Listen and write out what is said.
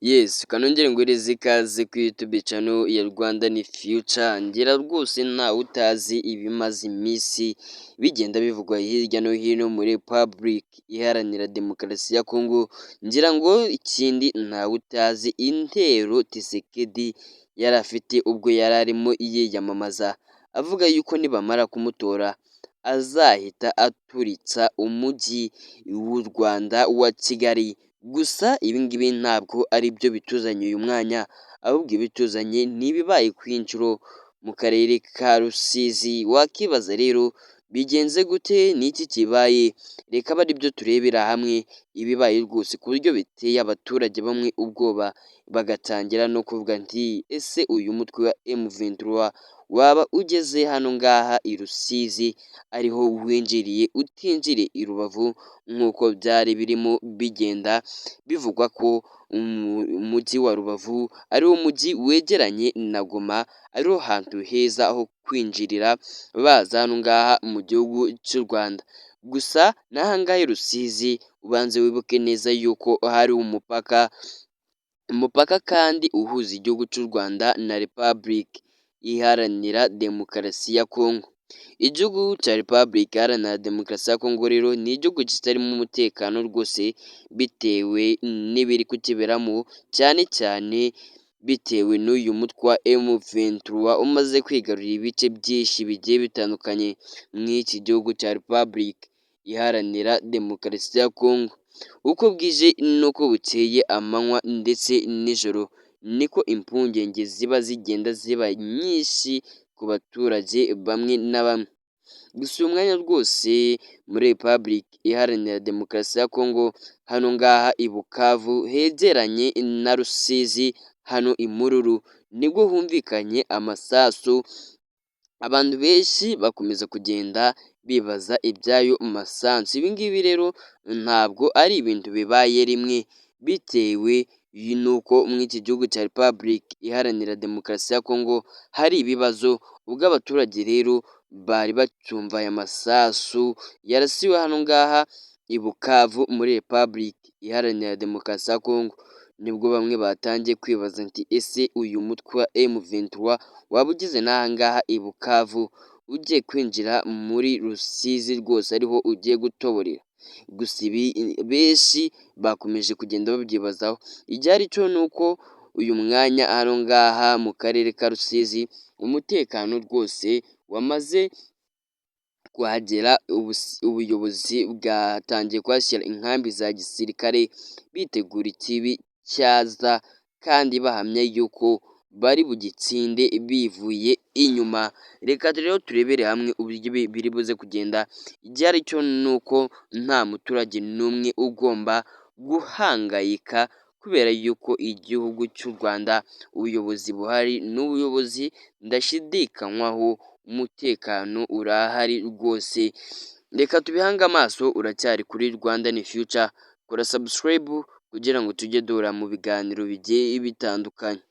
Yes, kanongere nguhereze ikaze kuri YouTube channel ya Rwanda ni Future. Ngira rwose ntawe utazi ibimaze iminsi bigenda bivugwa hirya no hino muri Republic Iharanira Demokarasi ya Congo. Ngira ngo ikindi ntawe utazi intero Tshisekedi yari afite ubwo yari arimo yiyamamaza, avuga yuko nibamara kumutora azahita aturitsa umujyi w'u Rwanda wa Kigali. Gusa ibi ngibi ntabwo ari byo bituzanye uyu mwanya, ahubwo ibituzanye ni ibibaye ku inshuro mu karere ka Rusizi. Wakibaza rero bigenze gute, ni iki kibaye? Reka abe ari byo turebera hamwe ibibaye rwose, ku buryo biteye abaturage bamwe ubwoba, bagatangira no kuvuga nti ese uyu mutwe wa M23 waba ugeze hano ngaha i Rusizi ariho winjiriye utinjire i Rubavu nk'uko byari birimo bigenda bivugwa ko umujyi wa Rubavu ari wo mujyi wegeranye na Goma, ariho hantu heza ho kwinjirira baza hano ngaha mu gihugu cy'u Rwanda. Gusa n'aha ngaha i Rusizi ubanze wibuke neza yuko hari umupaka kandi uhuza igihugu cy'u Rwanda na Republic Iharanira Demokarasi ya Congo. Igihugu cya Republic Iharanira Demokarasi ya Congo rero ni igihugu kitarimo umutekano rwose, bitewe n'ibiri kukiberamo, cyane cyane bitewe n'uyu mutwe wa M23 umaze kwigarurira ibice byinshi bigiye bitandukanye mw'iki gihugu cya Republic Iharanira Demokarasi ya Congo. Uko bwije n'uko bukeye, amanywa ndetse nijoro, niko impungenge ziba zigenda ziba nyinshi ku baturage bamwe na bamwe. Gusa uyu mwanya rwose muri Republic Iharanira Demokarasi ya Congo, hano ngaha i Bukavu hegeranye na Rusizi, hano i Mururu nibwo humvikanye amasasu. Abantu benshi bakomeza kugenda bibaza iby'ayo masasu. Ibi ngibi rero ntabwo ari ibintu bibaye rimwe, bitewe n'uko muri iki gihugu cya Republic Iharanira Demokarasi ya Congo hari ibibazo. Ubwo abaturage rero bari bacyumva aya masasu yarasiwe hano ngaha i Bukavu muri Republic Iharanira Demokarasi ya Congo, nibwo bamwe batangiye kwibaza nti ese uyu mutwe wa M23 waba ugeze n'aha ngaha i Bukavu ugiye kwinjira muri Rusizi rwose ariho ugiye gutoborera? Gusa ibi benshi bakomeje kugenda babyibazaho. Icyari cyo ni uko uyu mwanya hano ngaha mu karere ka Rusizi umutekano rwose wamaze kuhagera. Ubuyobozi bwatangiye kuhashyira inkambi za gisirikare, bitegura ikibi cyaza kandi bahamya yuko bari bugitsinde bivuye inyuma. Reka rero turebere hamwe uburyo biri buze kugenda. Icyari cyo ni uko nta muturage n'umwe ugomba guhangayika, kubera yuko igihugu cy'u Rwanda ubuyobozi buhari n'ubuyobozi ndashidikanywaho, umutekano urahari rwose. Reka tubihange amaso, uracyari kuri Rwanda ni Future, kora subscribe kugira ngo tujye duhura mu biganiro bigiye bitandukanye.